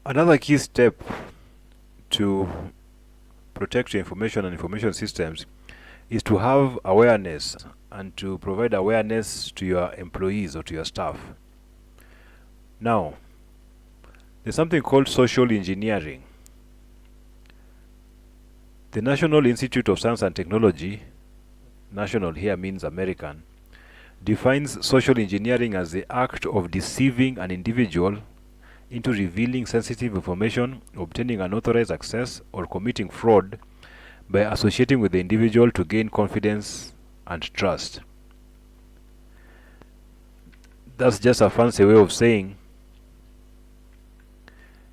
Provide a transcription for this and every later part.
Another key step to protect your information and information systems is to have awareness and to provide awareness to your employees or to your staff. Now, there's something called social engineering. The National Institute of Science and Technology, national here means American, defines social engineering as the act of deceiving an individual into revealing sensitive information, obtaining unauthorized access, or committing fraud by associating with the individual to gain confidence and trust. That's just a fancy way of saying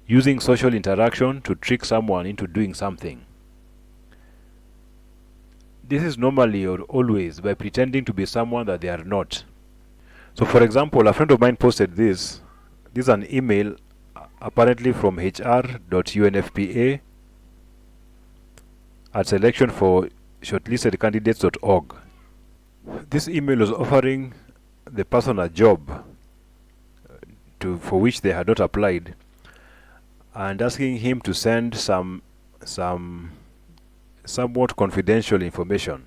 using social interaction to trick someone into doing something. This is normally or always by pretending to be someone that they are not. So, for example, a friend of mine posted this. This is an email apparently from hr.unfpa at selection for shortlisted candidates.org. This email was offering the person a job for which they had not applied and asking him to send some somewhat confidential information.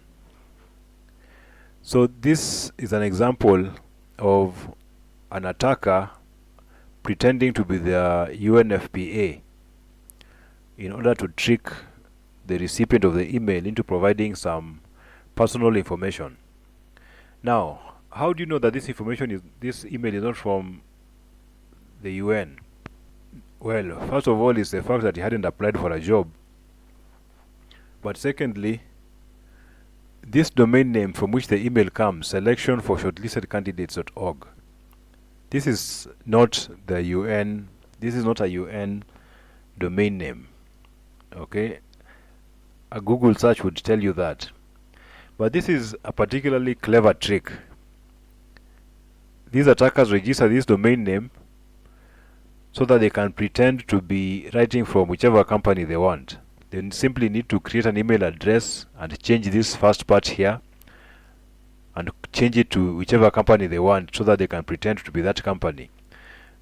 So this is an example of an attacker pretending to be the UNFPA in order to trick the recipient of the email into providing some personal information. Now, how do you know that this email is not from the UN? Well, first of all, it's the fact that he hadn't applied for a job. But secondly, this domain name from which the email comes, selection for shortlisted candidates.org, this is not the UN, this is not a UN domain name. Okay? A Google search would tell you that. But this is a particularly clever trick. These attackers register this domain name so that they can pretend to be writing from whichever company they want. They simply need to create an email address and change this first part here and change it to whichever company they want so that they can pretend to be that company.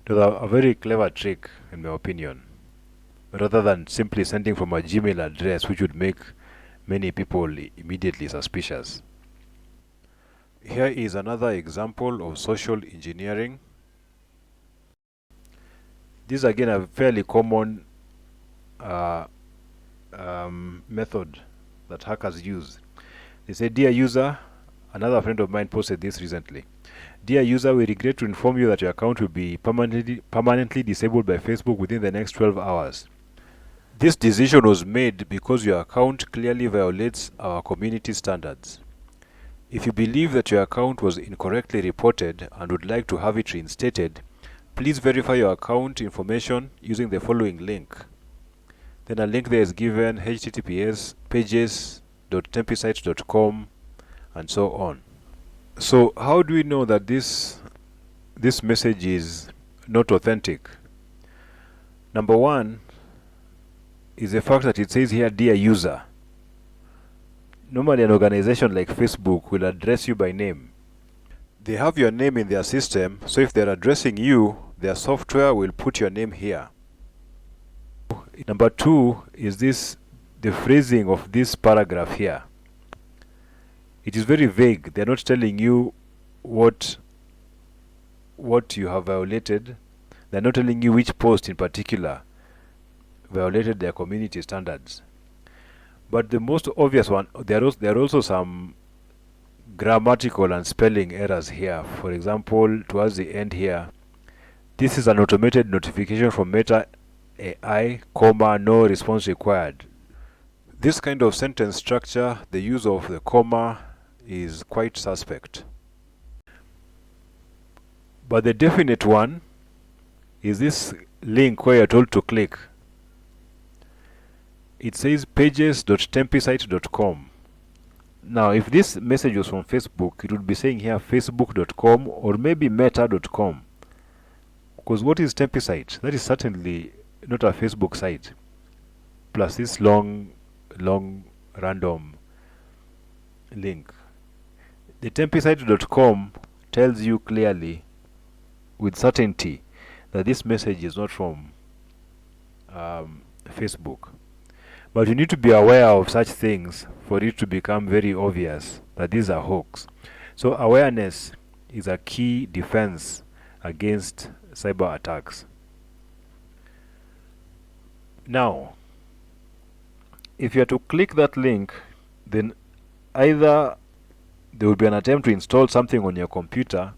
It was a very clever trick, in my opinion, rather than simply sending from a Gmail address, which would make many people immediately suspicious. Here is another example of social engineering. This is again a fairly common method that hackers use. They say, "Dear user," another friend of mine posted this recently. "Dear user, we regret to inform you that your account will be permanently disabled by Facebook within the next 12 hours. This decision was made because your account clearly violates our community standards. If you believe that your account was incorrectly reported and would like to have it reinstated, please verify your account information using the following link." Then a link there is given, https pages.tempisite.com and so on. So how do we know that this message is not authentic? Number one is the fact that it says here, "Dear user." Normally an organization like Facebook will address you by name. They have your name in their system, so if they're addressing you, their software will put your name here. Number two is the phrasing of this paragraph here. It is very vague. They're not telling you what you have violated. They're not telling you which post in particular violated their community standards. But the most obvious one, there are also some grammatical and spelling errors here. For example, towards the end here, this is an automated notification from Meta AI, no response required. This kind of sentence structure, the use of the comma is quite suspect. But the definite one is this link where you're told to click. It says pages.tempisite.com. Now, if this message was from Facebook, it would be saying here facebook.com or maybe meta.com. Because what is Tempisite? That is certainly not a Facebook site. Plus this long random link. The tempisite.com tells you clearly with certainty that this message is not from Facebook. But you need to be aware of such things for it to become very obvious that these are hoax. So awareness is a key defense against cyber attacks. Now, if you are to click that link, then either there will be an attempt to install something on your computer,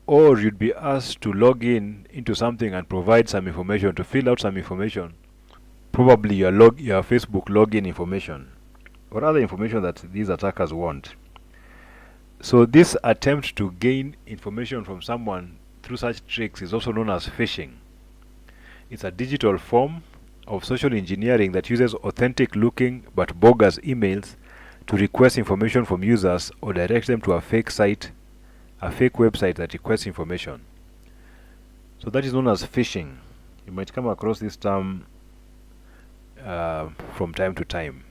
or you'd be asked to log in into something and provide some information, to fill out some information, probably your Facebook login information or other information that these attackers want. So this attempt to gain information from someone through such tricks is also known as phishing. It's a digital form of social engineering that uses authentic looking but bogus emails to request information from users or direct them to a fake site, a fake website that requests information. So that is known as phishing. You might come across this term from time to time.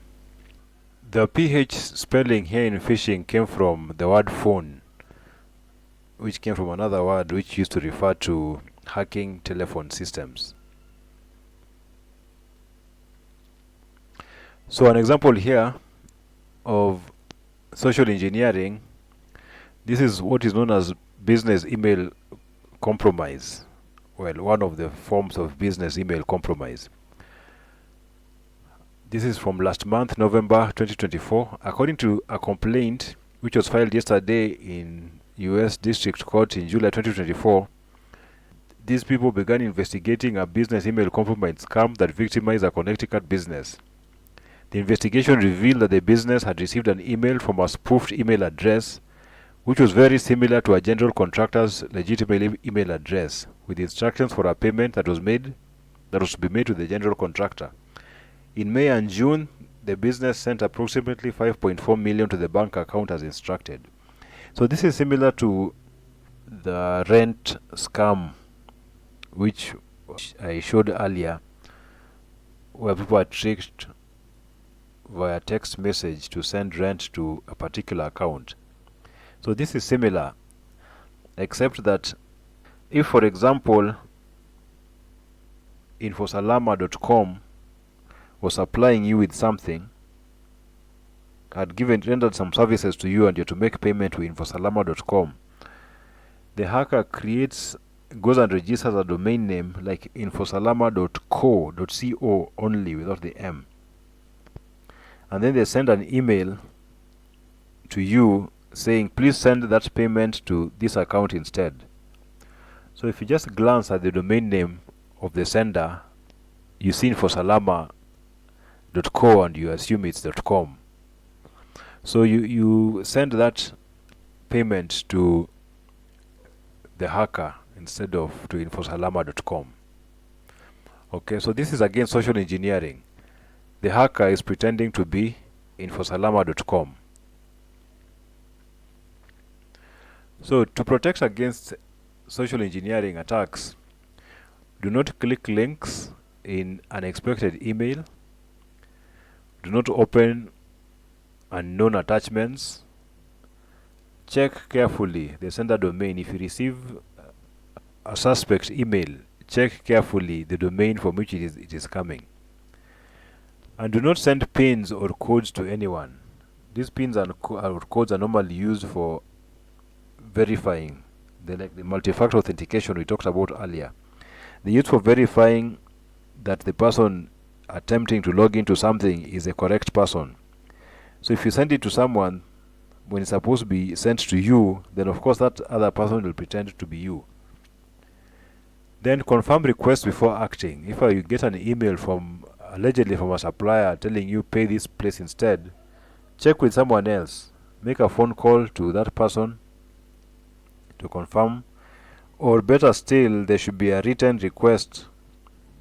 The PH spelling here in phishing came from the word phone, which came from another word which used to refer to hacking telephone systems. So an example here of social engineering, this is what is known as business email compromise. Well, one of the forms of business email compromise. This is from last month, November 2024. According to a complaint which was filed yesterday in US District Court in July 2024, these people began investigating a business email compromise scam that victimized a Connecticut business. The investigation revealed that the business had received an email from a spoofed email address, which was very similar to a general contractor's legitimate email address, with instructions for a payment that was to be made to the general contractor. In May and June, the business sent approximately $5.4 million to the bank account as instructed. So this is similar to the rent scam, which I showed earlier, where people are tricked via text message to send rent to a particular account. So this is similar, except that if, for example, infosalama.com was supplying you with something, had rendered some services to you, and you're to make payment to infosalama.com, the hacker goes and registers a domain name like infosalama.co only, without the M. And then they send an email to you saying, please send that payment to this account instead. So if you just glance at the domain name of the sender, you see infosalama.co and you assume it's .com. So you send that payment to the hacker instead of to infosalama.com. Okay, so this is again social engineering. The hacker is pretending to be infosalama.com. So to protect against social engineering attacks, do not click links in unexpected email. Do not open unknown attachments. Check carefully the sender domain. If you receive a suspect email, check carefully the domain from which it is coming. And do not send pins or codes to anyone. These pins and codes are normally used for verifying, like the multi-factor authentication we talked about earlier. They're used for verifying that the person attempting to log into something is a correct person. So if you send it to someone when it's supposed to be sent to you, then of course that other person will pretend to be you. Then confirm request before acting. If you get an email allegedly from a supplier telling you pay this place instead, check with someone else. Make a phone call to that person to confirm, or better still, there should be a written request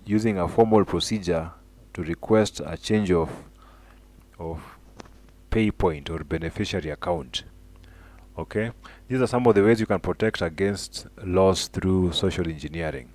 using a formal procedure to request a change of pay point or beneficiary account. Okay, these are some of the ways you can protect against loss through social engineering.